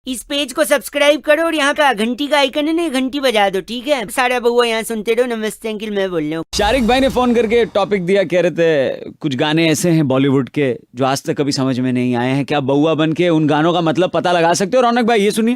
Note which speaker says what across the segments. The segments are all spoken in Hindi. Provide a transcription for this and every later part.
Speaker 1: इस पेज को सब्सक्राइब करो और यहाँ का घंटी का आइकन है ना, घंटी बजा दो, ठीक है? सारा बहुआ यहाँ सुनते रहो। नमस्ते अंकिल, मैं बोल रहा हूँ।
Speaker 2: शारिक भाई ने फोन करके टॉपिक दिया, कह रहे थे कुछ गाने ऐसे हैं बॉलीवुड के जो आज तक कभी समझ में नहीं आए हैं, क्या बहुआ बन के उन गानों का मतलब पता लगा सकते हो? रौनक भाई ये सुनिए।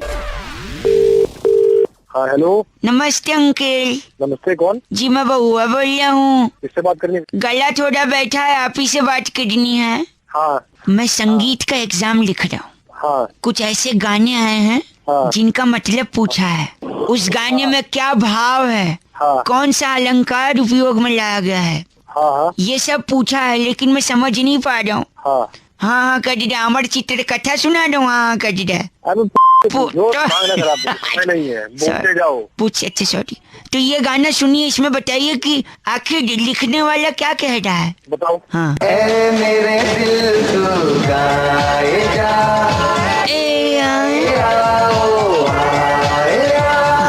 Speaker 3: हाँ हेलो।
Speaker 1: नमस्ते अंकिल।
Speaker 3: नमस्ते, कौन?
Speaker 1: जी मैं बहुआ बोल रहा हूँ।
Speaker 3: किससे बात करनी है?
Speaker 1: गला थोड़ा बैठा है, आप ही से बात करनी है।
Speaker 3: हाँ
Speaker 1: मैं संगीत का एग्जाम लिख रहा हूँ।
Speaker 3: हाँ
Speaker 1: कुछ ऐसे गाने आए हैं
Speaker 3: हाँ
Speaker 1: जिनका मतलब पूछा है। उस गाने में क्या भाव है,
Speaker 3: हाँ
Speaker 1: कौन सा अलंकार उपयोग में लाया गया है,
Speaker 3: हाँ हाँ
Speaker 1: ये सब पूछा है, लेकिन मैं समझ नहीं पा रहा हूँ।
Speaker 3: हाँ।
Speaker 1: हाँ कजरा, अमर चित्र कथा सुना दो। हाँ कजरा
Speaker 3: अरे
Speaker 1: पू-
Speaker 3: जो मांगना खराब समय नहीं है, बोलते जाओ।
Speaker 1: पूछ। अच्छा सॉरी। तो ये गाना सुनिए, इसमें बताइए कि आखिर लिखने वाला क्या कह रहा है।
Speaker 3: बताओ।
Speaker 1: हाँ
Speaker 4: मेरे दिल तू गाए जा,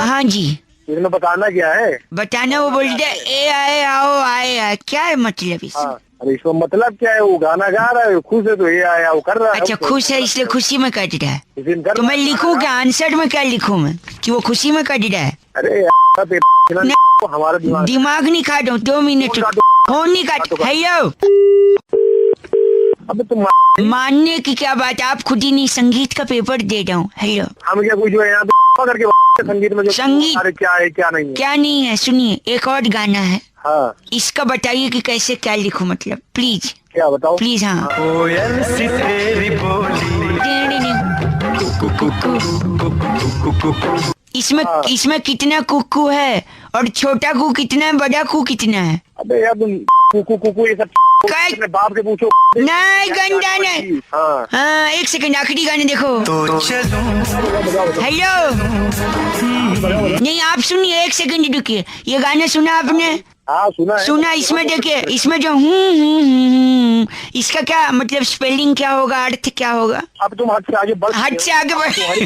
Speaker 1: हाँ जी
Speaker 3: इसमें बताना क्या है?
Speaker 1: बताना। वो बोल रहे ए आए आओ आए आए, क्या है मतलब इस?
Speaker 3: हाँ अरे इसमें मतलब क्या है? वो गाना गा रहा है, खुश है तो ये आया वो कर रहा है।
Speaker 1: अच्छा खुश है इसलिए खुशी में कट रहा है।
Speaker 3: इसी में कर
Speaker 1: तो मैं
Speaker 3: रहा है।
Speaker 1: लिखूं क्या? आंसर में क्या लिखूं मैं कि वो खुशी में कट रहा है?
Speaker 3: अरे हमारा दिमाग
Speaker 1: दिमाग नहीं काटो, 2 मिनट फोन नहीं काट। हेलो,
Speaker 3: अब तुम
Speaker 1: मानने की क्या बात, आप खुद ही नहीं, संगीत का पेपर दे रहा हूँ। हेलो,
Speaker 3: हम क्या कोई जो है यहाँ पे करके संगीत में जो
Speaker 1: संगीत-
Speaker 3: अरे क्या है क्या नहीं है?
Speaker 1: क्या नहीं है? सुनिए, एक और गाना है,
Speaker 3: हाँ
Speaker 1: इसका बताइए कि कैसे क्या लिखूं मतलब, प्लीज
Speaker 3: क्या बताओ?
Speaker 1: प्लीज। हाँ
Speaker 4: कोयल सी तेरी बोली,
Speaker 1: इसमें इसमें कितना कुक्कू है और छोटा कू कितना है, बड़ा कू कितना है?
Speaker 3: अबे यार तुम कुकू कुकू ये सब
Speaker 1: काय-
Speaker 3: अपने बाप से पूछो।
Speaker 1: नहीं गंदा नहीं।
Speaker 3: हाँ
Speaker 1: हाँ एक सेकंड, आखिरी गाने देखो।
Speaker 4: तो चलूं
Speaker 1: हेलो, नहीं आप सुनिए, एक सेकंड रुकिए। ये गाना सुना आपने?
Speaker 3: हाँ सुना है।
Speaker 1: सुना। इसमें देखिए, इसमें जो इसका क्या मतलब, स्पेलिंग क्या होगा, अर्थ क्या होगा?
Speaker 3: अब तुम हद से आगे बढ़
Speaker 1: हद से आगे बढ़।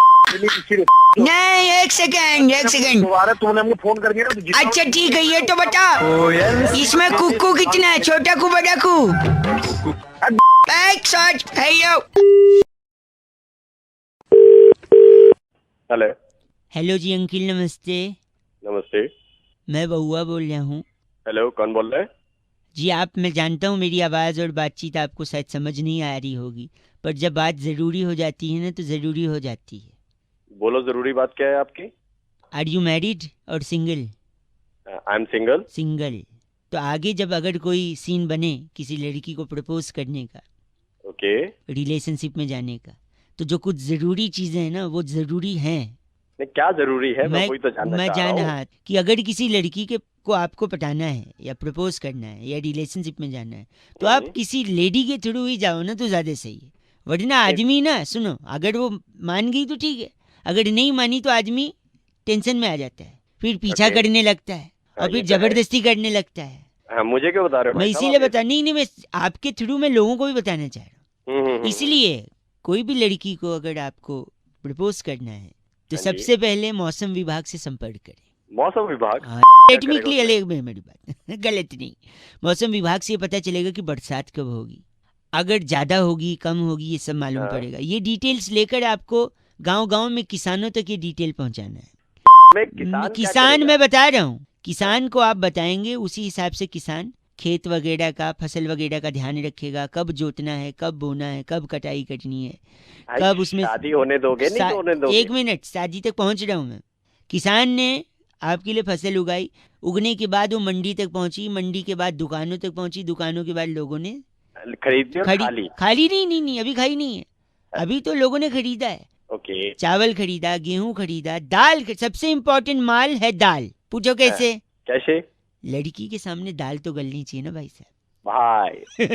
Speaker 1: नहीं एक सेकंड, एक सेकंड।
Speaker 3: दोबारा तुमने हमको फोन कर दिया ना तो जितना-
Speaker 1: अच्छा ठीक है, ये तो बता,
Speaker 4: कोयल
Speaker 1: इसमें कुक्कू कितना है, छोटा कू बड़ा कू? एक सच। Hello
Speaker 3: hello.
Speaker 1: हेलो जी अंकिल, नमस्ते।
Speaker 3: नमस्ते।
Speaker 1: मैं बहुआ बोल रहा हूँ।
Speaker 3: हेलो, कौन बोल रहा है?
Speaker 1: जी आप, मैं जानता हूँ मेरी आवाज़ और बातचीत आपको शायद समझ नहीं आ रही होगी, पर जब बात ज़रूरी हो जाती है ना तो ज़रूरी हो जाती है।
Speaker 3: बोलो, जरूरी बात क्या है आपकी?
Speaker 1: आर यू मैरिड और single?
Speaker 3: I am single.
Speaker 1: Single. तो आगे जब अगर कोई सीन बने किसी लड़की को प्रपोज करने का,
Speaker 3: ओके।
Speaker 1: रिलेशनशिप में जाने का, तो जो कुछ ज़रूरी चीज़ें हैं ना वो ज़रूरी हैं।
Speaker 3: नहीं, क्या जरूरी है? मैं वही तो जानना
Speaker 1: मैं
Speaker 3: चाह
Speaker 1: जान
Speaker 3: रहा हूँ।
Speaker 1: रहा कि अगर किसी लड़की के को आपको पटाना है या प्रपोज करना है या रिलेशनशिप में जाना है तो आप किसी लेडी के थ्रू ही जाओ ना तो ज्यादा सही है। वरना आदमी ना, सुनो, अगर वो मान गई तो ठीक है, अगर नहीं मानी तो आदमी टेंशन में आ जाता है, फिर पीछा
Speaker 3: Okay.
Speaker 1: करने लगता है और
Speaker 3: ये
Speaker 1: फिर
Speaker 3: तो है।
Speaker 1: जबरदस्ती करने लगता है।
Speaker 3: हाँ, मुझे क्यों बता रहे हो?
Speaker 1: मैं
Speaker 3: भाई साहब,
Speaker 1: इसीलिए
Speaker 3: आप
Speaker 1: बता नहीं, मैं आपके थ्रू मैं लोगों को भी बताना चाह रहा हूँ।
Speaker 3: हम्म।
Speaker 1: इसलिए कोई भी लड़की को अगर आपको प्रपोज करना है तो
Speaker 3: हाँ जी।
Speaker 1: सबसे पहले मौसम विभाग से संपर्क करें।
Speaker 3: मौसम विभाग?
Speaker 1: लेट मी
Speaker 3: करेगा
Speaker 1: क्लियर, ले मेरी बात गलत नहीं। मौसम विभाग से ये पता चलेगा कि बरसात कब होगी, अगर ज्यादा होगी कम होगी ये सब मालूम
Speaker 3: हाँ।
Speaker 1: पड़ेगा। ये डिटेल्स लेकर आपको गांव-गांव में किसानों तक ये डिटेल पहुंचाना है।
Speaker 3: मैं किसान क्या
Speaker 1: किसान
Speaker 3: करेगा?
Speaker 1: मैं बता रहा हूँ, किसान को आप बताएंगे, उसी हिसाब से किसान खेत वगैरह का, फसल वगैरह का ध्यान रखेगा, कब जोतना है, कब बोना है, कब कटाई करनी है,
Speaker 3: भाई,
Speaker 1: कब उसमें
Speaker 3: शादी होने दोगे नहीं तो होने दोगे?
Speaker 1: एक मिनट, शादी तक पहुंच रहा हूँ मैं। किसान ने आपके लिए फसल उगाई, उगने के बाद वो मंडी तक पहुंची, मंडी के बाद दुकानों तक पहुंची, दुकानों के बाद लोगों ने
Speaker 3: खरीदनी और खाली?
Speaker 1: खाली नहीं, अभी खाई नहीं है, अभी तो लोगों ने खरीदा है।
Speaker 3: ओके।
Speaker 1: चावल खरीदा, गेहूं खरीदा, दाल, सबसे इम्पोर्टेंट माल है दाल। पूछो कैसे?
Speaker 3: कैसे?
Speaker 1: लड़की के सामने दाल तो गलनी चाहिए ना भाई साहब।
Speaker 3: भाई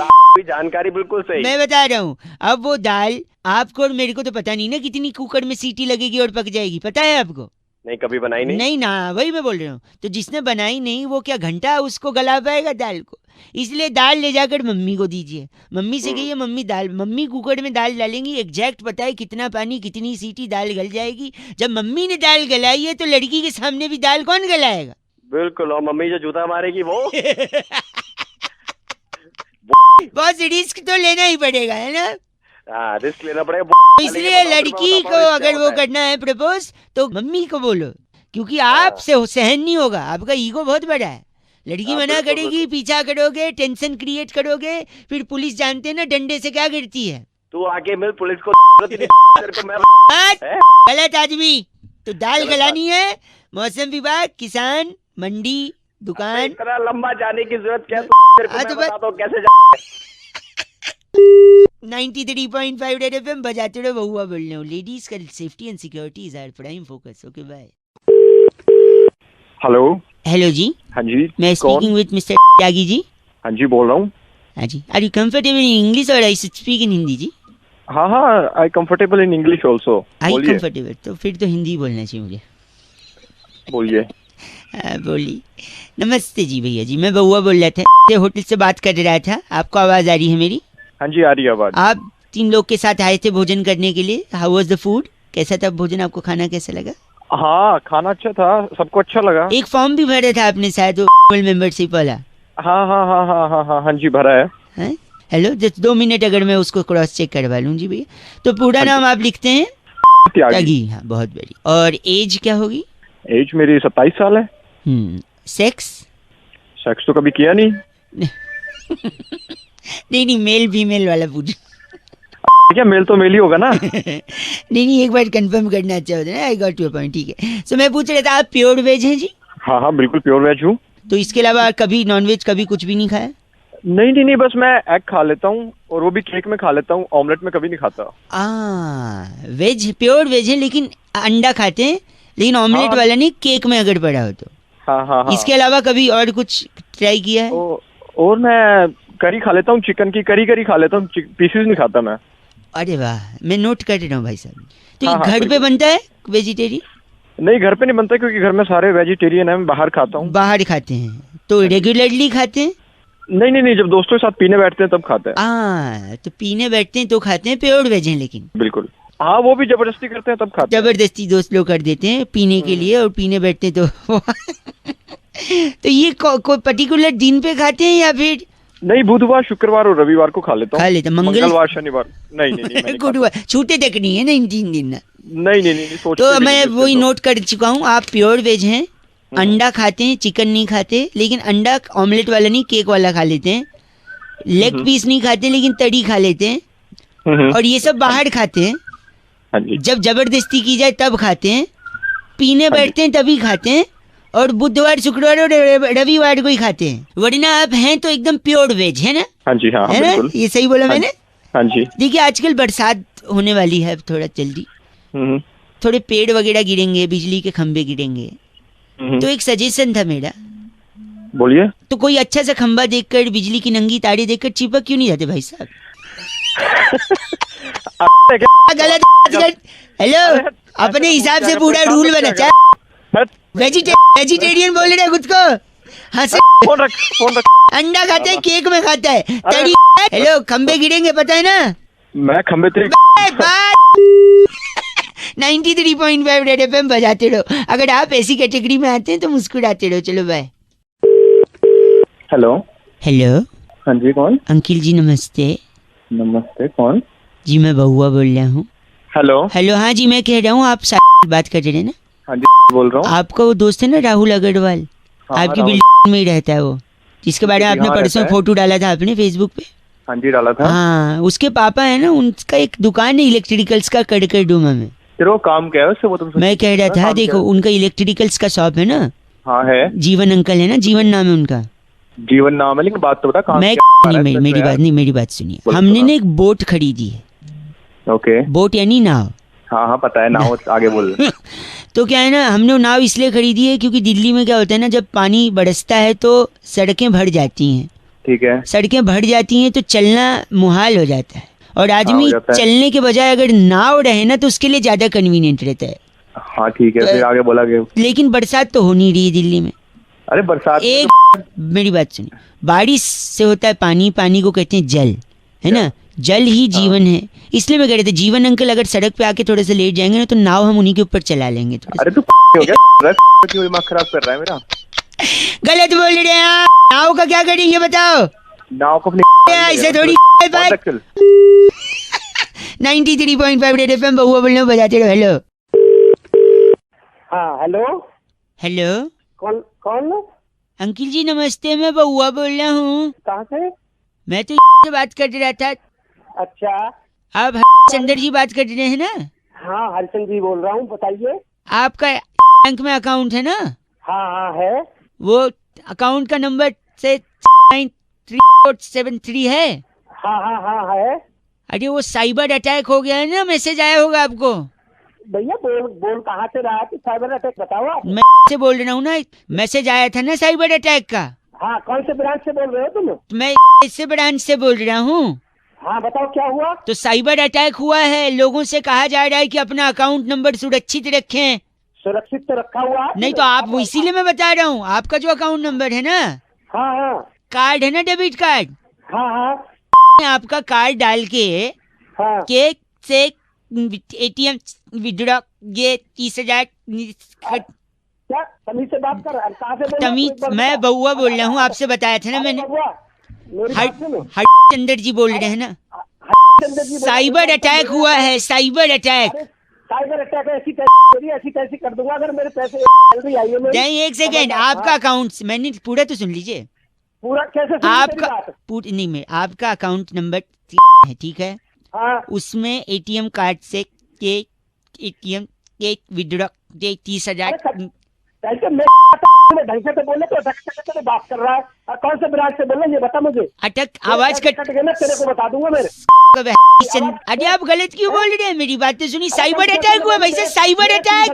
Speaker 3: आपकी जानकारी बिल्कुल सही।
Speaker 1: मैं बता रहा हूँ, अब वो दाल आपको और मेरे को तो पता नहीं ना कितनी कुकर में सीटी लगेगी और पक जाएगी, पता है आपको?
Speaker 3: नहीं, कभी बनाई नहीं।
Speaker 1: नहीं ना, वही मैं बोल रहा हूँ। तो जिसने बनाई नहीं वो क्या घंटा उसको गला पाएगा दाल को? इसलिए दाल ले जाकर मम्मी को दीजिए, मम्मी से कहिए मम्मी दाल, मम्मी कुकर में दाल डालेंगी, एग्जैक्ट पता है कितना पानी, कितनी सीटी, दाल गल जाएगी। जब मम्मी ने दाल गलाई है तो लड़की के सामने भी दाल कौन गलाएगा?
Speaker 3: बिल्कुल। और मम्मी जो जूता मारेगी वो
Speaker 1: बहुत रिस्क तो लेना ही पड़ेगा, है ना?
Speaker 3: हाँ रिस्क लेना पड़ेगा।
Speaker 1: तो इसलिए लड़की को अगर वो करना है प्रपोज तो मम्मी को बोलो, क्योंकि आपसे सहन नहीं होगा, आपका ईगो बहुत बड़ा है। लड़की
Speaker 3: हाँ,
Speaker 1: मना
Speaker 3: बिल्कुल,
Speaker 1: करेगी, पीछा करोगे, टेंशन क्रिएट करोगे, फिर पुलिस जानते हैं ना डंडे से क्या गिरती है।
Speaker 3: तू आके मिल पुलिस को तेरे को मैं
Speaker 1: बात
Speaker 3: है?
Speaker 1: गलत आदमी। तो दाल
Speaker 3: गलत
Speaker 1: गलानी है, मौसम विभाग, किसान, मंडी, दुकान।
Speaker 3: इतना लंबा जाने की जरूरत क्या है? तेरे को
Speaker 1: हाँ,
Speaker 3: मैं
Speaker 1: तो बस-
Speaker 3: बताता हूँ कैसे
Speaker 1: 93.5 रेड एफएम बजाते रहो, बहुआ बोल रहे हो। लेडीज का safety and security is our prime focus. Okay bye.
Speaker 3: Hello.
Speaker 1: Hello जी,
Speaker 3: हाँ जी
Speaker 1: मैं
Speaker 3: कौन?
Speaker 1: Speaking with mister Tyagi ji.
Speaker 3: हाँ जी बोल रहा हूँ।
Speaker 1: हाँ जी, are you comfortable in English और आई स्पीक इन हिंदी जी?
Speaker 3: हाँ हाँ I comfortable in English also.
Speaker 1: I
Speaker 3: बोलिए
Speaker 1: कंफर्टेबल, तो फिर तो हिंदी बोलना चाहिए मुझे।
Speaker 3: बोलिए।
Speaker 1: बोली। नमस्ते जी भैया जी, मैं बउआ बोल रहा था, होटल से बात कर रहा था। आपको आवाज आ रही है मेरी?
Speaker 3: हाँ जी आ रही है आवाज।
Speaker 1: आप 3 लोग के साथ आए थे भोजन करने के लिए। How was the food? कैसा था भोजन? आपको खाना कैसा लगा?
Speaker 3: हाँ खाना अच्छा था, सबको अच्छा लगा।
Speaker 1: एक फॉर्म भी भरा था आपने शायद, वो मेंबरशिप वाला।
Speaker 3: हाँ हाँ हाँ हाँ हाँ हाँ हाँ जी भरा है।
Speaker 1: हैं? हेलो, जस्ट 2 मिनट अगर मैं उसको क्रॉस चेक करवा लूँ जी भैया। तो पूरा नाम आप लिखते हैं?
Speaker 3: त्यागी।
Speaker 1: त्यागी, हाँ बहुत बड़ी। और एज क्या होगी?
Speaker 3: एज मेरी 27 साल है।
Speaker 1: सेक्स?
Speaker 3: सेक्स तो कभी किया नहीं।
Speaker 1: नहीं, मेल फीमेल वाला पूछ।
Speaker 3: क्या मेल तो मेल ही होगा ना।
Speaker 1: नहीं, एक बार कंफर्म करना अच्छा होता है ना। आई गॉट योर पॉइंट, ठीक है। सो मैं पूछ रहा था, आप प्योर वेज हैं जी?
Speaker 3: हाँ हाँ बिल्कुल प्योर वेज हूँ।
Speaker 1: तो इसके अलावा कभी नॉनवेज कभी कुछ भी नहीं खाया?
Speaker 3: नहीं नहीं नहीं बस मैं एग खा लेता हूँ और वो भी केक में खा लेता हूँ, ऑमलेट में कभी नहीं खाता।
Speaker 1: वेज, प्योर वेज है लेकिन अंडा खाते हैं, लेकिन ऑमलेट
Speaker 3: हाँ।
Speaker 1: वाला नहीं, केक में अगर पड़ा हो तो।
Speaker 3: हाँ हाँ हाँ।
Speaker 1: इसके अलावा कभी और कुछ ट्राई किया है?
Speaker 3: और मैं करी खा लेता हूँ, चिकन की करी खा लेता हूँ, पीसेस नहीं खाता मैं।
Speaker 1: अरे वाह, मैं नोट कर रहा हूँ भाई साहब। तो ये
Speaker 3: हाँ, हाँ,
Speaker 1: घर पे
Speaker 3: बिल्कुल।
Speaker 1: बनता है वेजिटेरियन?
Speaker 3: नहीं घर पे नहीं बनता क्योंकि घर में सारे वेजिटेरियन है, मैं बाहर खाता हूँ।
Speaker 1: बाहर खाते हैं तो रेगुलरली खाते हैं?
Speaker 3: नहीं नहीं नहीं जब दोस्तों के साथ पीने बैठते हैं तब खाते हैं।
Speaker 1: तो पीने बैठते हैं तो खाते हैं, प्योर वेज हैं लेकिन।
Speaker 3: बिल्कुल हाँ वो भी जबरदस्ती करते हैं तब खाते हैं।
Speaker 1: जबरदस्ती दोस्त लोग कर देते हैं पीने के लिए, और पीने बैठते हैं तो तो ये कोई पर्टिकुलर दिन पे खाते हैं या फिर?
Speaker 3: नहीं बुधवार शुक्रवार और रविवार को खा लेता हूँ।
Speaker 1: खा लेते हैं,
Speaker 3: मंगलवार शनिवार नहीं नहीं नहीं मैं नहीं खाता।
Speaker 1: गुरुवार छूटे तक नहीं है ना इन 3 दिन ना।
Speaker 3: नहीं सोचते
Speaker 1: तो
Speaker 3: भी
Speaker 1: मैं
Speaker 3: नहीं
Speaker 1: वही
Speaker 3: तो।
Speaker 1: नोट कर चुका हूँ, आप प्योर वेज हैं। अंडा खाते हैं, चिकन नहीं खाते, लेकिन अंडा ऑमलेट वाला नहीं, केक वाला खा लेते हैं। लेग पीस नहीं खाते लेकिन तड़ी खा लेते हैं।
Speaker 3: हम्म,
Speaker 1: और ये सब बाहर खाते हैं,
Speaker 3: हाँ जी
Speaker 1: जब जबरदस्ती की जाए तब खाते हैं। पीने बैठते हैं तभी खाते हैं, और बुधवार शुक्रवार और रविवार को ही खाते हैं। वरना आप हैं तो एकदम प्योर वेज है ना?
Speaker 3: हाँ जी हाँ
Speaker 1: है ना?
Speaker 3: बिल्कुल।
Speaker 1: ये सही बोला मैंने?
Speaker 3: हाँ जी
Speaker 1: देखिए आजकल बरसात होने वाली है, अब थोड़ा जल्दी
Speaker 3: हम्म,
Speaker 1: थोड़े पेड़ वगैरह गिरेंगे, बिजली के खंभे गिरेंगे। तो एक सजेशन था मेरा,
Speaker 3: बोलिए।
Speaker 1: तो कोई अच्छा सा खंभा देखकर, बिजली की नंगी तारे देखकर चिपक क्यों नहीं जाते भाई साहब? गलत। हेलो, अपने हिसाब से पूरा रूल बना। वेजिटेरियन बोल रहे खुद को, हंस।
Speaker 3: फोन रख।
Speaker 1: अंडा खाते हैं, केक में खाता है, तड़ी। हेलो, खंबे गिरेंगे पता है ना?
Speaker 3: मैं खंबे तेरे
Speaker 1: 93.5 रेड एफएम बजाते रहो। अगर आप ऐसी कैटेगरी में आते हैं तो मुस्कुराते रहो। चलो बाय।
Speaker 3: हेलो।
Speaker 1: हेलो
Speaker 3: हाँ जी कौन?
Speaker 1: अंकिल जी, नमस्ते
Speaker 3: नमस्ते कौन?
Speaker 1: जी, मैं बहुआ बोल रहा हूँ।
Speaker 3: हेलो।
Speaker 1: हेलो, हाँ जी, मैं कह रहा हूँ आप बात कर रहे हैं ना?
Speaker 3: हाँ जी बोल रहा हूँ।
Speaker 1: आपका वो दोस्त है ना राहुल अग्रवाल,
Speaker 3: हाँ,
Speaker 1: आपकी
Speaker 3: राहुल।
Speaker 1: बिल्डिंग में ही रहता है वो, जिसके बारे में आपने
Speaker 3: हाँ,
Speaker 1: परसों
Speaker 3: रहता है।
Speaker 1: फोटो डाला था आपने फेसबुक पे?
Speaker 3: हाँ जी डाला था।
Speaker 1: हाँ, उसके पापा है ना, उनका एक दुकान है इलेक्ट्रिकल्स का कड़कर डूमा में।
Speaker 3: तेरे को काम क्या है उससे वो तुमसे?
Speaker 1: मैं कह रहा था,
Speaker 3: काम
Speaker 1: देखो
Speaker 3: क्या है?
Speaker 1: उनका इलेक्ट्रिकल्स का शॉप है ना,
Speaker 3: हाँ है।
Speaker 1: जीवन अंकल है ना, जीवन नाम है उनका।
Speaker 3: जीवन नाम है लेकिन बात तो बता काम
Speaker 1: मैं
Speaker 3: क्या
Speaker 1: नहीं,
Speaker 3: है?
Speaker 1: मेरी बात सुनिए।
Speaker 3: बोलो,
Speaker 1: हमने
Speaker 3: बोलो।
Speaker 1: ना एक बोट खरीदी है।
Speaker 3: ओके
Speaker 1: बोट यानी नाव।
Speaker 3: हाँ हाँ पता है ना वो आगे बोल।
Speaker 1: तो क्या है ना, हमने वो नाव इसलिए खरीदी है क्योंकि दिल्ली में क्या होता है ना, जब पानी बरसता है तो सड़कें भर जाती हैं।
Speaker 3: ठीक है।
Speaker 1: सड़कें भर जाती हैं तो चलना मुहाल हो जाता है, और आदमी
Speaker 3: हो जाता है।
Speaker 1: चलने के बजाय अगर नाव रहे ना तो उसके लिए ज्यादा कन्वीनियंट रहता है।
Speaker 3: हाँ ठीक है फिर आगे बोला गया।
Speaker 1: लेकिन बरसात तो हो नहीं रही है दिल्ली में।
Speaker 3: अरे बरसात में
Speaker 1: एक मेरी बात सुनिए, बारिश से होता है पानी, पानी को कहते हैं जल, है ना? जल ही जीवन है। इसलिए मैं कह रहे थे, जीवन अंकल अगर सड़क पे आके थोड़े से लेट जाएंगे ना तो नाव हम उन्हीं के ऊपर चला लेंगे थोड़ा
Speaker 3: अरे तू हो गया क्यों दिमाग खराब कर रहा है मेरा?
Speaker 1: सा। गलत बोल रहे हैं आप। नाव का क्या करेंगे बताओ?
Speaker 3: नाव को अपनी
Speaker 1: ऐसे थोड़ी
Speaker 3: फोन
Speaker 1: बात।
Speaker 3: रख चल।
Speaker 1: 93.5 रेड एफएम बहुआ बोल रहा हूँ, बजाते रहो। हेलो
Speaker 5: हाँ हेलो,
Speaker 1: हेलो
Speaker 5: कौन कौन?
Speaker 1: अंकिल जी नमस्ते, मैं बहुआ बोल रहा हूँ।
Speaker 5: कहाँ से?
Speaker 1: मैं तो से बात कर रहा था।
Speaker 5: अच्छा,
Speaker 1: आप चंदर जी बात कर रहे हैं ना?
Speaker 5: हाँ हरिचंद जी बोल रहा हूँ, बताइए।
Speaker 1: आपका बैंक में अकाउंट है ना?
Speaker 5: हाँ हाँ है।
Speaker 1: वो अकाउंट का नंबर से 9373 है।
Speaker 5: हाँ हाँ हाँ है।
Speaker 1: अरे वो साइबर अटैक हो गया है ना, मैसेज आया होगा आपको।
Speaker 5: भैया बोल बोल कहाँ से रहा है? साइबर अटैक बताओ आप।
Speaker 1: मैं से बोल रहा हूँ ना, मैसेज आया था ना साइबर अटैक का।
Speaker 5: हाँ कौन से ब्रांच से बोल रहे हो तुम?
Speaker 1: मैं इससे ब्रांच से बोल रहा हूँ।
Speaker 5: हाँ बताओ क्या हुआ?
Speaker 1: तो साइबर अटैक हुआ है, लोगों से कहा जा रहा है कि अपना अकाउंट नंबर सुरक्षित रखें।
Speaker 5: सुरक्षित तो रखा हुआ है।
Speaker 1: नहीं तो आप वो इसीलिए मैं बता रहा हूँ, आपका जो अकाउंट नंबर है ना,
Speaker 5: हाँ हाँ
Speaker 1: कार्ड है ना, डेबिट कार्ड,
Speaker 5: हाँ हाँ
Speaker 1: आपका कार्ड डाल के
Speaker 5: हाँ
Speaker 1: केक से एटीएम विड्रॉ ये 30,000
Speaker 5: क्या तमीज से बात कर रहा है? कहाँ से बोल रहा है?
Speaker 1: तमीज,
Speaker 5: एक बार
Speaker 1: मैं
Speaker 5: बताओ।
Speaker 1: बउआ बोल रहा हूँ, आपसे बताया था ना
Speaker 5: अरे
Speaker 1: मैंने।
Speaker 5: बउआ, मेरी बात सुनो।
Speaker 1: चंदर जी बोल रहे हैं ना।
Speaker 5: हरिचंद जी बोल रहे हैं।
Speaker 1: साइबर अटैक हुआ है, साइबर अटैक।
Speaker 5: अरे, साइबर अटैक ऐसी तैसी कर दूंगा अगर मेरे पैसे जल्दी आइए।
Speaker 1: नहीं एक सेकेंड, आपका अकाउंट, मैंने पूरा तो सुन लीजिए।
Speaker 5: पूरा कैसे सुनी तेरी
Speaker 1: आपका
Speaker 5: बात?
Speaker 1: नहीं, मैं आपका अकाउंट नंबर है, ठीक है?
Speaker 5: हाँ
Speaker 1: उसमें एटीएम कार्ड से के एटीएम के विड्रॉ 30,000।
Speaker 5: कैसे मैं ढंग से तो बोले तो ढंग से बात कर रहा है। और कौन से ब्रांच से बोल रहे हैं ये बता मुझे।
Speaker 1: अटक आवाज कट
Speaker 5: गया ना, तेरे को बता दूंगा मेरे।
Speaker 1: अरे आप गलत क्यों बोल रहे हैं? मेरी बात तो सुनिए। साइबर अटैक हुआ भाई साहब, साइबर अटैक।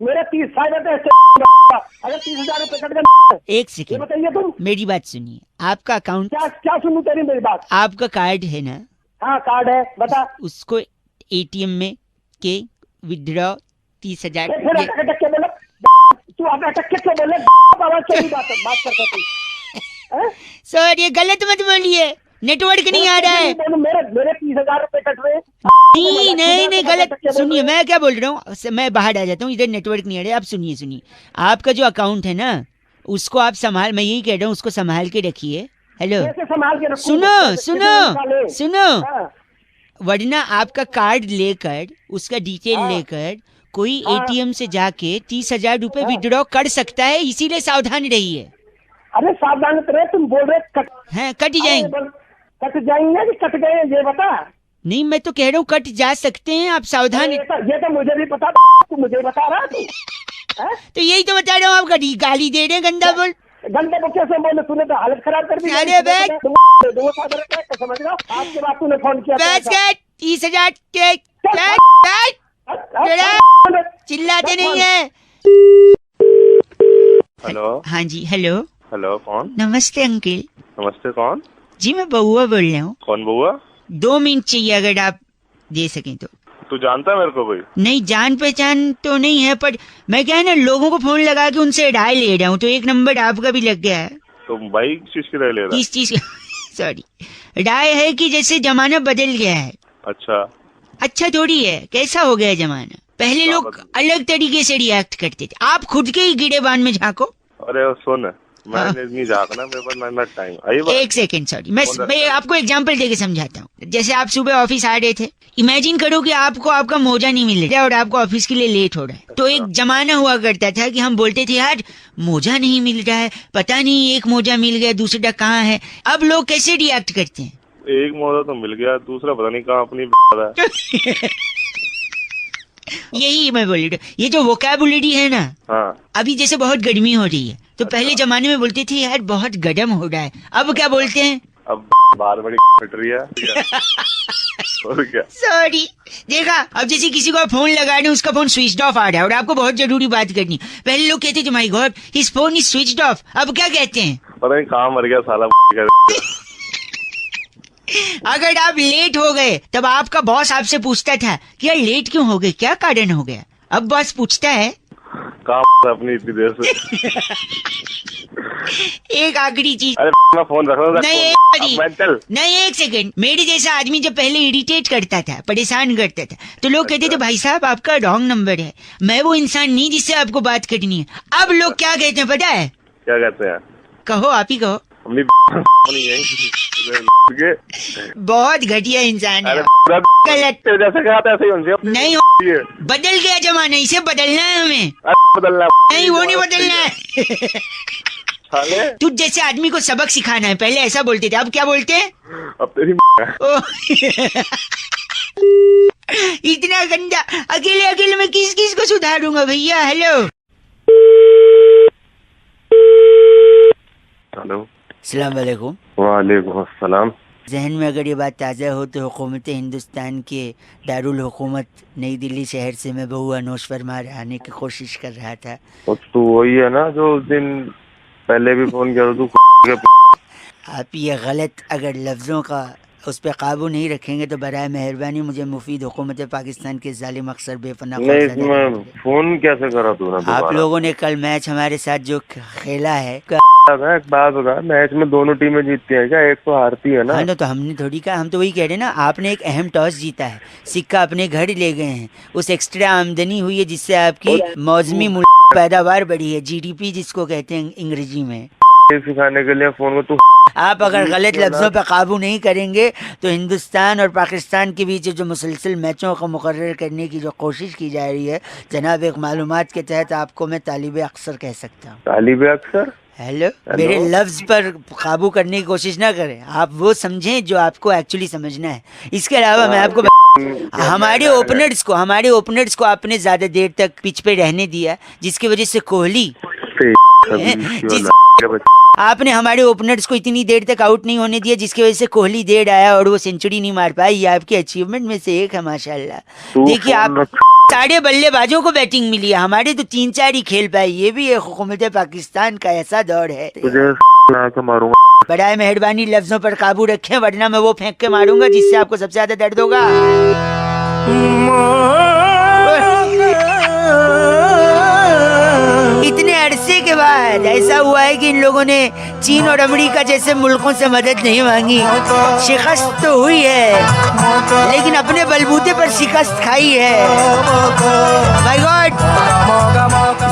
Speaker 5: मेरे 30 साइबर अगर 30,000 रुपए कट गए।
Speaker 1: एक
Speaker 5: ये
Speaker 1: सेकेंड,
Speaker 5: बताइए तुम।
Speaker 1: मेरी बात सुनिए। आपका अकाउंट,
Speaker 5: क्या क्या सुनू तेरी मेरी बात?
Speaker 1: आपका कार्ड है ना,
Speaker 5: हाँ कार्ड है, बता।
Speaker 1: उसको एटीएम में के विड्रॉ 30,000।
Speaker 5: फिर अटक अटक के बोले तू, आप अटक के बोले आवाज से ही बात करता तू।
Speaker 1: सर ये गलत मत बोलिए, नेटवर्क नहीं आ रहा है।
Speaker 5: मेरे 30,000 रुपए कट रहे।
Speaker 1: नहीं गलत सुनिए, मैं क्या बोल रहा हूँ, मैं बाहर आ जाता हूँ, इधर नेटवर्क नहीं आ रहा है। आप सुनिए, आपका जो अकाउंट है ना, उसको आप संभाल, मैं यही कह रहा हूँ, उसको संभाल के रखिए। हेलो
Speaker 5: कैसे संभाल के रखूं?
Speaker 1: सुनो
Speaker 5: किसी
Speaker 1: सुनो
Speaker 5: निकाले?
Speaker 1: सुनो,
Speaker 5: हाँ,
Speaker 1: वरना आपका कार्ड लेकर, उसका डिटेल
Speaker 5: हाँ।
Speaker 1: लेकर कोई
Speaker 5: हाँ।
Speaker 1: एटीएम से जाके 30,000 रुपए विड्रॉ कर सकता है, इसीलिए सावधान रहिए।
Speaker 5: अरे सावधान रहे, तुम बोल रहे कट
Speaker 1: हैं कट जाएंगे?
Speaker 5: कट जाएंगे कि कट गए ये बता।
Speaker 1: नहीं मैं तो कह रहा हूँ कट जा सकते हैं, आप सावधान।
Speaker 5: ये तो मुझे भी पता, तू मुझे बता रहा तू। हैं?
Speaker 1: तो यही तो बता रहा हूँ, आप गाली दे रहे हैं, गंदा बोल।
Speaker 5: गंदे को कैसे बोले? तूने तो हालत खराब कर दी।
Speaker 1: अरे बे!
Speaker 5: समझ रहा आपके बाद तूने फोन किया
Speaker 1: बस
Speaker 5: था।
Speaker 1: कट 30,000 के चिल्लाते नहीं है।
Speaker 3: हेलो
Speaker 1: हाँ जी हेलो।
Speaker 3: हेलो कौन?
Speaker 1: नमस्ते अंकिल
Speaker 3: नमस्ते कौन?
Speaker 1: जी, मैं बउआ बोल रहा हूँ।
Speaker 3: कौन बउआ?
Speaker 1: 2 मिनट चाहिए अगर आप दे सकें तो।
Speaker 3: तू जानता है मेरे को कोई?
Speaker 1: नहीं जान पहचान तो नहीं है, पर मैं क्या है ना, लोगों को फोन लगा के उनसे राय ले रहा हूँ, तो एक नंबर आपका भी लग गया है।
Speaker 3: तो भाई किस चीज की राय ले रहा है?
Speaker 1: किस चीज सॉरी, राय है कि जैसे जमाना बदल गया है। अच्छा थोड़ी है, कैसा हो गया जमाना। पहले
Speaker 3: क्या
Speaker 1: लोग
Speaker 3: बदल-
Speaker 1: अलग तरीके से रिएक्ट करते थे, आप खुद के ही गिरेबान में झांको।
Speaker 3: अरे सुन,
Speaker 1: हाँ।
Speaker 3: मैंने नहीं झाँकना, मेरे पास मैं टाइम आई बात।
Speaker 1: एक सेकेंड सॉरी, मैं
Speaker 3: कौन
Speaker 1: मैं आपको एग्जांपल देके समझाता हूँ। जैसे आप सुबह ऑफिस आ रहे थे, इमेजिन करो कि आपको आपका मोजा नहीं मिल रहा है और आपको ऑफिस के लिए लेट हो रहा है। तो एक जमाना हुआ करता था कि हम बोलते थे यार मोजा नहीं मिल रहा है, पता नहीं एक मोजा मिल गया दूसरा कहाँ है। अब लोग कैसे रिएक्ट करते हैं?
Speaker 3: एक मौजा तो मिल गया, दूसरा पता नहीं कहाँ अपनी है।
Speaker 1: यही मैं बोल रहा हूँ, ये जो वोकैबुलरी है ना,
Speaker 3: हाँ
Speaker 1: अभी जैसे बहुत गर्मी हो रही है, तो पहले जमाने में बोलते थे यार बहुत गर्म हो रहा है, अब क्या बोलते हैं?
Speaker 3: अब बाल बड़ी फट रही है। और क्या?
Speaker 1: सॉरी, देखा, अब जैसे किसी को आप फोन लगा रहे हैं, उसका फोन स्विच ऑफ आ रहा है और आपको बहुत जरूरी बात करनी। पहले लोग कहते थे my God his phone is switch off, अब क्या कहते हैं?
Speaker 3: पता नहीं कहाँ मर गया साला।
Speaker 1: अगर आप लेट हो गए तब आपका बॉस आपसे पूछता था कि यार लेट क्यों हो गए, क्या कारण हो गया? अब बॉस पूछता है
Speaker 3: कहाँ अपनी इतनी देर से।
Speaker 1: एक आखिरी चीज।
Speaker 3: अरे मैं फोन रख रहा हूँ।
Speaker 1: नहीं,
Speaker 3: अब मैं चल।
Speaker 1: नहीं एक सेकंड, मेरे जैसा आदमी जब पहले इरिटेट करता था, परेशान करता था, तो लोग कहते थे भाई साहब आपका रॉन्ग नंबर है, मैं वो इंसान नहीं जिससे आपको बात करनी है। अब लोग क्या कहते हैं पता है?
Speaker 3: क्या कहते हैं?
Speaker 1: कहो, आप ही कहो।
Speaker 3: मम्मी नहीं है के
Speaker 1: बहुत घटिया इंसान है।
Speaker 3: अरे
Speaker 1: गलत
Speaker 3: तेरे जैसे कहा था ऐसे ही उनसे
Speaker 1: नहीं
Speaker 3: ये
Speaker 1: बदल गया जमाना, इसे बदलना है हमें।
Speaker 3: बदलना
Speaker 1: नहीं वो नहीं बदलना है।
Speaker 3: साले
Speaker 1: तू जैसे आदमी को सबक सिखाना है, पहले ऐसा बोलते थे, अब क्या बोलते हैं?
Speaker 3: अब तेरी
Speaker 1: ओ, इतना गंदा अकेले अकेले मैं किस किस को सुधारूंगा भैया। हेलो
Speaker 3: हेलो
Speaker 1: अस्सलाम वालेकुम।
Speaker 3: वालेकुम अस्सलाम।
Speaker 1: जहन में अगर ये बात ताज़ा हो तो हुकूमत हिंदुस्तान के दारुल हुकूमत नई दिल्ली शहर से मैं बहू अनोश फरमार आने की कोशिश कर रहा था।
Speaker 3: और तू वही है ना जो उस दिन पहले भी फोन किया था तू
Speaker 1: आप ये गलत अगर लफ्ज़ों का उस पर काबू नहीं रखेंगे तो बराए मेहरबानी मुझे मुफीद हुकूमत पाकिस्तान के जालिम अक्सर बेपनाह
Speaker 3: नहीं इसमें फोन कैसे करा तूने
Speaker 1: आप
Speaker 3: दोबारा?
Speaker 1: लोगों ने कल मैच हमारे साथ जो खेला है
Speaker 3: एक बात बता, मैच में दोनों टीमें जीतती हैं क्या? एक तो हारती है ना।
Speaker 1: हाँ ना, तो हमने थोड़ी कहा, हम तो वही कह रहे हैं ना, आपने एक अहम टॉस जीता है, सिक्का अपने घर ले गए हैं, उस एक्स्ट्रा आमदनी हुई है जिससे आपकी मौसमी पैदावार बढ़ी है, जीडीपी जिसको कहते हैं अंग्रेजी में।
Speaker 3: सिखाने के लिए फोन को तू
Speaker 1: आप अगर गलत लफ्ज़ों पर काबू नहीं करेंगे तो हिंदुस्तान और पाकिस्तान के बीच जो मुसलसल मैचों को मुकर्रर करने की जो कोशिश की जा रही है जनाब, एक मालूमात के तहत आपको मैं तालिब अक्सर कह सकता हूँ।
Speaker 3: तालिब अक्सर
Speaker 1: हेलो, मेरे लफ्ज पर काबू करने की कोशिश ना करें, आप वो समझें जो आपको एक्चुअली समझना है। इसके अलावा मैं आपको हमारे ओपनर्स को आपने ज्यादा देर तक पिच पे रहने दिया जिसकी वजह से कोहली आपने हमारे ओपनर्स को इतनी देर तक आउट नहीं होने दिया जिसकी वजह से कोहली देर आया और वो सेंचुरी नहीं मार पाया। ये आपकी अचीवमेंट में से एक है माशाल्लाह। देखिए आप सारे बल्लेबाजों को बैटिंग मिली है, हमारे तो 3-4 ही खेल पाए। ये भी एक हुकूमत पाकिस्तान का ऐसा दौर है।
Speaker 3: मारूंगा।
Speaker 1: बड़ाए मेहरबानी लफ्जों पर काबू रखें वरना मैं वो फेंक के मारूंगा जिससे आपको सबसे ज्यादा दर्द होगा। इतने अरसे के बाद ऐसा हुआ है कि इन लोगों ने चीन और अमेरिका जैसे मुल्कों से मदद नहीं मांगी। शिकस्त तो हुई है लेकिन अपने बलबूते पर शिकस्त खाई है। माय गॉड,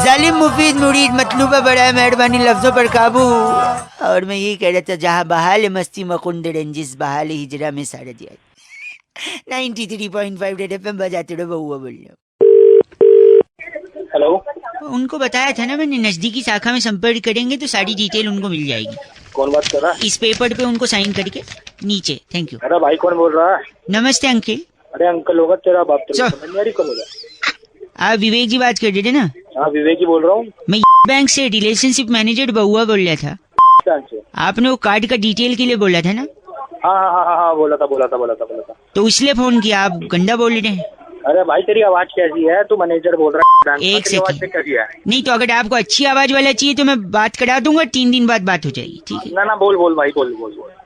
Speaker 1: जालिम मुफीद मुरीद मतलूबा बड़ा मेहरबानी लफ्जों पर काबू। और मैं यही कह रहा था, जहाँ बहाल मस्ती मकुंद रंजिस बहाल हिजरा में सारा दिया। 93.5 रेड एफएम बजाते रहो, बहुआ बोल रहे हो।
Speaker 5: हेलो,
Speaker 1: उनको बताया था ना मैंने, नजदीकी शाखा में संपर्क करेंगे तो सारी डिटेल उनको मिल जाएगी।
Speaker 5: कौन बात कर रहा है?
Speaker 1: इस पेपर पे उनको साइन करके नीचे। Thank you.
Speaker 5: अरे भाई कौन बोल रहा है?
Speaker 1: नमस्ते अंकल।
Speaker 5: अरे अंकल होगा तेरा बाप,
Speaker 1: चल।
Speaker 5: समझ नहीं आ रही कौन होगा?
Speaker 1: आप विवेक जी बात कर रहे थे ना?
Speaker 5: हाँ विवेक ही बोल रहा हूँ।
Speaker 1: मैं बैंक से रिलेशनशिप मैनेजर बहुआ बोल रहा था। आपने वो कार्ड का डिटेल के लिए बोला था ना?
Speaker 5: हाँ बोला था।
Speaker 1: तो इसलिए फोन किया। आप गंदा बोल रहे हैं।
Speaker 5: अरे भाई तेरी आवाज कैसी है? तू मैनेजर बोल रहा है?
Speaker 1: एक सेकंड।
Speaker 5: कैसी है?
Speaker 1: नहीं तो अगर आपको अच्छी आवाज वाला चाहिए तो मैं बात करा दूंगा, 3 दिन बाद बात हो जाएगी, ठीक है?
Speaker 5: ना बोल भाई बोल।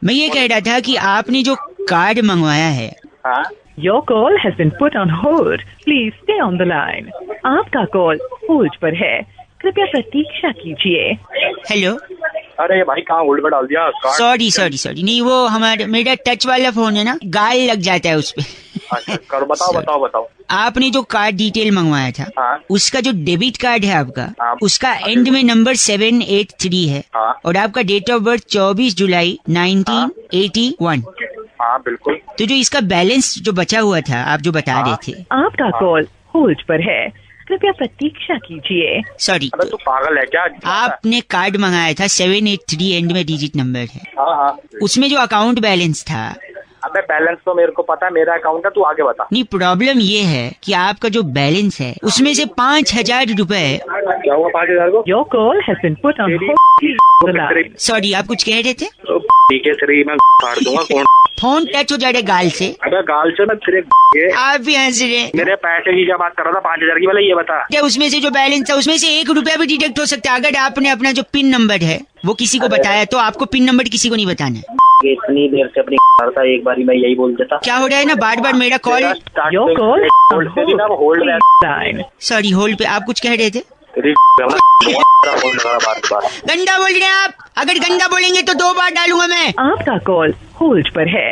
Speaker 1: मैं ये कह रहा था कि आपने जो कार्ड मंगवाया है।
Speaker 5: हाँ
Speaker 6: Your call has been put on hold. Please stay on the line. आपका कॉल होल्ड पर है, कृपया प्रतीक्षा कीजिए।
Speaker 1: हेलो।
Speaker 5: अरे ये भाई कहाँ होल्ड पर डाल दिया?
Speaker 1: सॉरी नहीं, वो मेरा टच वाला फोन है ना, गाल लग जाता है उस पे।
Speaker 5: अच्छा करो, बताओ।
Speaker 1: आपने जो कार्ड डिटेल मंगवाया था,
Speaker 5: हाँ।
Speaker 1: उसका जो डेबिट कार्ड है आपका,
Speaker 5: हाँ।
Speaker 1: उसका एंड में नंबर 783 है।
Speaker 5: हाँ।
Speaker 1: और आपका डेट ऑफ बर्थ 24 जुलाई 1981।
Speaker 5: हाँ बिल्कुल।
Speaker 1: तो जो इसका बैलेंस जो बचा हुआ था, आप जो बता रहे थे।
Speaker 6: आपका कॉल होल्ड पर है, कृपया प्रतीक्षा कीजिए।
Speaker 1: सॉरी,
Speaker 5: अरे तू पागल है क्या?
Speaker 1: आपने कार्ड मंगाया था 783 एंड में डिजिट नंबर है,
Speaker 5: हाँ
Speaker 1: उसमें जो अकाउंट बैलेंस था।
Speaker 5: अबे बैलेंस तो मेरे को पता है, मेरा अकाउंट है, तू आगे बता।
Speaker 1: नहीं, प्रॉब्लम ये है कि आपका जो बैलेंस है उसमें से 5,000 रुपए।
Speaker 5: क्या हुआ 5,000 को?
Speaker 6: Your call has been put on hold.
Speaker 1: Sorry, आप कुछ कह रहे थे?
Speaker 5: ठीक है तेरी मैं फाड़ दूंगा। कौन?
Speaker 1: फोन टच हो जा रहे गाल से।
Speaker 5: अबे गाल से मैं तेरे
Speaker 1: आप भी हंस रहे।
Speaker 5: मेरे पैसे की क्या बात कर रहा था? 5,000 की वाला ये बता।
Speaker 1: क्या उसमें से जो बैलेंस था उसमें से 1 रुपया भी डिडक्ट हो सकता है? अगर आपने अपना जो पिन नंबर है वो किसी को बताया तो आपको पिन नंबर किसी को नहीं बताना है।
Speaker 5: इतनी देर से अपनी था, एक बारी मैं यही बोल देता।
Speaker 1: क्या हो रहा है ना, बार बार मेरा call.
Speaker 6: Your call
Speaker 5: hold
Speaker 6: line.
Speaker 1: Sorry, hold पे। आप कुछ कह रहे थे? गंदा बोल रहे हैं आप। अगर गंदा बोलेंगे तो 2 बार डालूंगा मैं।
Speaker 6: आपका कॉल होल्ड पर है।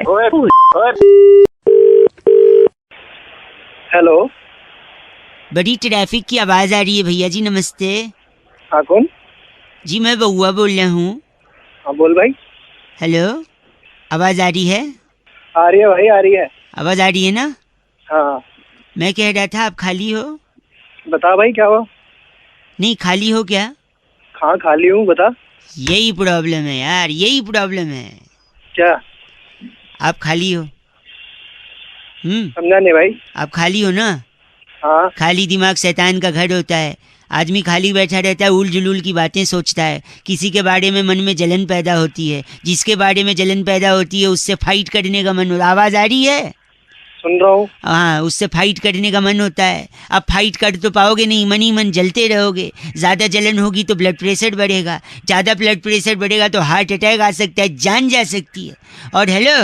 Speaker 5: हेलो,
Speaker 1: बड़ी ट्रैफिक की आवाज आ रही है भैया जी। नमस्ते।
Speaker 5: हाँ कौन?
Speaker 1: जी मैं बहुआ बोल रहा हूँ।
Speaker 5: हाँ बोल भाई।
Speaker 1: हेलो, आवाज आ रही है?
Speaker 5: आ रही है भाई, आ रही है।
Speaker 1: आवाज आ रही है ना?
Speaker 5: हाँ
Speaker 1: मैं कह रहा था आप खाली हो?
Speaker 5: बता भाई, क्या हुआ?
Speaker 1: नहीं, खाली हो क्या?
Speaker 5: हाँ खाली हूँ, बता।
Speaker 1: यही प्रॉब्लम है यार, यही प्रॉब्लम है।
Speaker 5: क्या?
Speaker 1: आप खाली हो?
Speaker 5: समझा नहीं भाई।
Speaker 1: आप खाली हो ना?
Speaker 5: हाँ
Speaker 1: खाली दिमाग शैतान का घर होता है। आदमी खाली बैठा रहता है, उल जुलूल की बातें सोचता है, किसी के बारे में मन में जलन पैदा होती है, जिसके बारे में जलन पैदा होती है उससे फाइट करने का मन होता है। आवाज आ रही है?
Speaker 5: सुन रहा हूँ।
Speaker 1: हाँ, उससे फाइट करने का मन होता है। अब फाइट कर तो पाओगे नहीं, मन ही मन जलते रहोगे। ज़्यादा जलन होगी तो ब्लड प्रेशर बढ़ेगा, ज़्यादा ब्लड प्रेशर बढ़ेगा तो हार्ट अटैक आ सकता है, जान जा सकती है। और हेलो,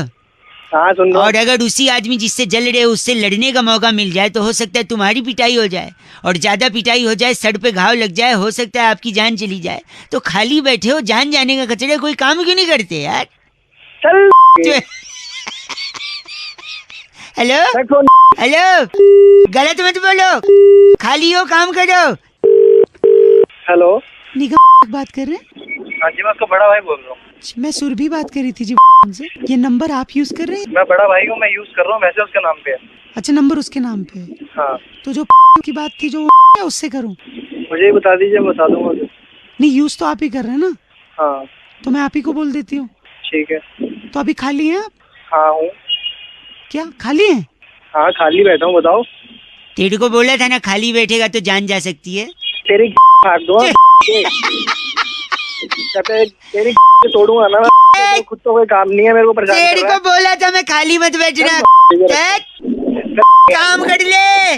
Speaker 5: हाँ सुन रहा हूँ।
Speaker 1: और अगर उसी आदमी जिससे जल रहे हो उससे लड़ने का मौका मिल जाए तो हो सकता है तुम्हारी पिटाई हो जाए, और ज़्यादा पिटाई हो जाए, सर पे घाव लग जाए, हो सकता है आपकी जान चली जाए। तो खाली बैठे हो, जान जाने का कचड़े, कोई काम क्यों नहीं करते यार?
Speaker 5: चल
Speaker 1: हेलो
Speaker 5: रख फोन।
Speaker 1: हेलो, गलत मत बोलो, खाली हो काम करो।
Speaker 5: हेलो,
Speaker 7: निगम बात कर रहे हैं?
Speaker 5: हाँ जी, मैं उसका बड़ा भाई बोल रहा हूँ।
Speaker 7: मैं सुरभि बात कर रही थी जी से। ये नंबर आप यूज कर रहे हैं?
Speaker 5: मैं बड़ा भाई हूँ, मैं यूज कर रहा हूँ, वैसे उसके नाम पे है।
Speaker 7: अच्छा, नंबर उसके नाम पे है।
Speaker 5: हाँ,
Speaker 7: तो जो की बात थी जो उससे करूं?
Speaker 5: मुझे ही बता दीजिए, मैं बता दूंगा उसे।
Speaker 7: नहीं, यूज तो आप ही कर रहे हैं ना,
Speaker 5: हाँ
Speaker 7: तो मैं आप ही को बोल देती हूँ।
Speaker 5: ठीक है।
Speaker 7: तो अभी खाली हैं आप?
Speaker 5: हाँ हूँ।
Speaker 7: क्या खाली हैं?
Speaker 5: हाँ खाली बैठा हूँ, बताओ।
Speaker 1: तेरे को बोला था ना, खाली बैठेगा तो जान जा सकती है।
Speaker 5: तेरी फाड़ दो। तेरी तोड़ूंगा ना मैं, खुद तो कोई काम नहीं है, मेरे को परेशान
Speaker 1: तेरे
Speaker 5: कर रहा
Speaker 1: को बोला था मैं खाली मत बैठना।
Speaker 5: है।
Speaker 1: काम कर ले।